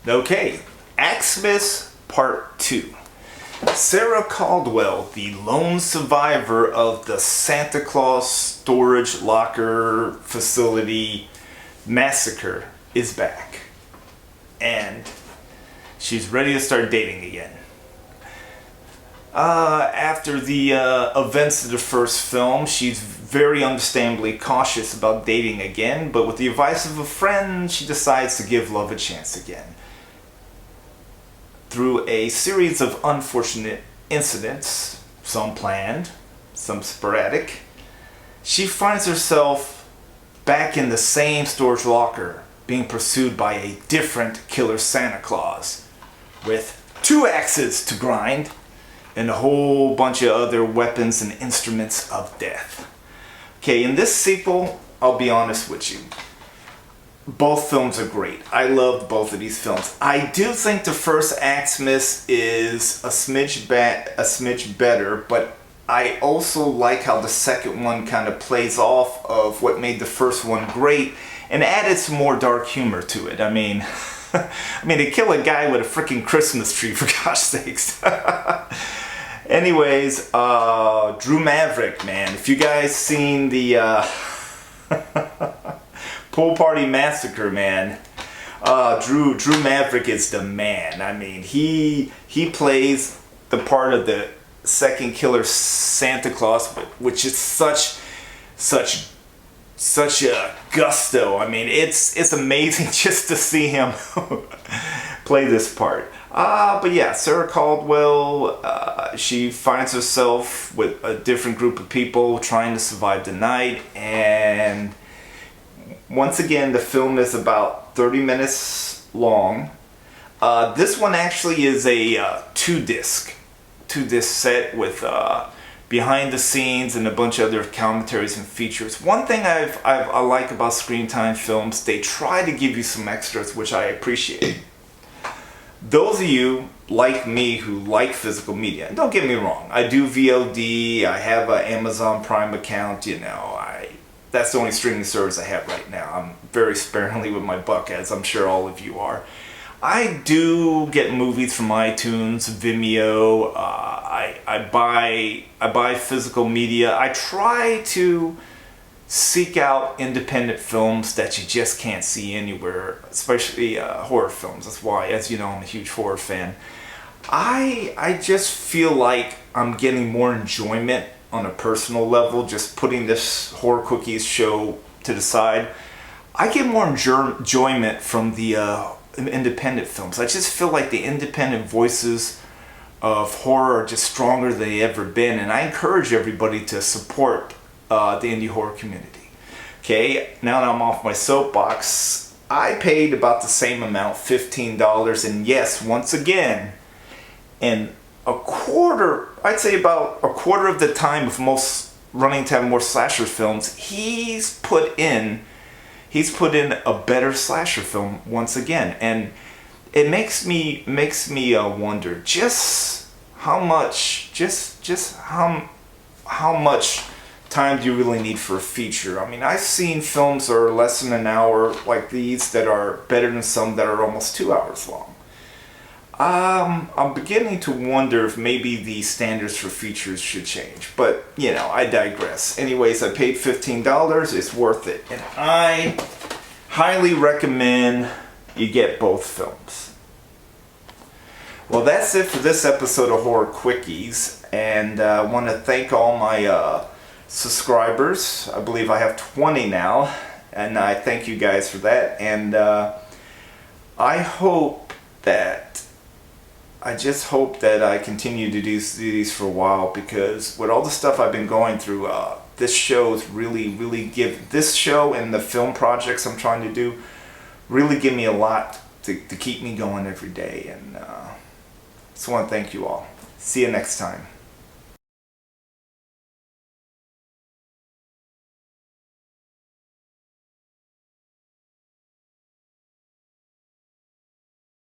Okay, Axemas Part 2. Sarah Caldwell, the lone survivor of the Santa Claus storage locker facility massacre, is back. And she's ready to start dating again. After the events of the first film, she's very understandably cautious about dating again, but with the advice of a friend, she decides to give love a chance again. Through a series of unfortunate incidents, some planned, some sporadic, she finds herself back in the same storage locker, being pursued by a different killer Santa Claus, with 2 axes to grind, and a whole bunch of other weapons and instruments of death. Okay, in this sequel, I'll be honest with you. Both films are great. I loved both of these films. I do think the first Axemas is a smidge better, but I also like how the second one kind of plays off of what made the first one great and added some more dark humor to it. I mean, to kill a guy with a freaking Christmas tree, for gosh sakes. Anyways, Drew Maverick, man. If you guys seen the Pool Party Massacre, man, Drew Maverick is the man. I mean, he plays the part of the second killer Santa Claus, which is such a gusto. I mean, it's amazing just to see him play this part. But yeah, Sarah Caldwell, she finds herself with a different group of people trying to survive the night, and once again, the film is about 30 minutes long. This one actually is a two-disc set with behind the scenes and a bunch of other commentaries and features. One thing I like about Screen Time films, they try to give you some extras, which I appreciate. Those of you like me who like physical media, and don't get me wrong, I do VOD, I have an Amazon Prime account, that's the only streaming service I have right now. I'm very sparingly with my buck, as I'm sure all of you are. I do get movies from iTunes, Vimeo. I buy physical media. I try to seek out independent films that you just can't see anywhere, especially horror films. That's why, as you know, I'm a huge horror fan. I just feel like I'm getting more enjoyment on a personal level, just putting this Horror Quickies show to the side. I get more enjoyment from the independent films. I just feel like the independent voices of horror are just stronger than they've ever been, and I encourage everybody to support the indie horror community. Okay, now that I'm off my soapbox, I paid about the same amount, $15, and yes, once again, and I'd say about a quarter of the time of most running time, more slasher films, he's put in a better slasher film once again, and it makes me wonder just how much time do you really need for a feature. I mean, I've seen films that are less than an hour like these that are better than some that are almost 2 hours long. I'm beginning to wonder if maybe the standards for features should change, but I digress. Anyways, I paid $15, it's worth it, and I highly recommend you get both films. Well, that's it for this episode of Horror Quickies, and I want to thank all my subscribers. I believe I have 20 now, and I thank you guys for that, and I just hope that I continue to do these for a while, because with all the stuff I've been going through, this show this show and the film projects I'm trying to do really give me a lot to keep me going every day, and so I want to thank you all. See you next time.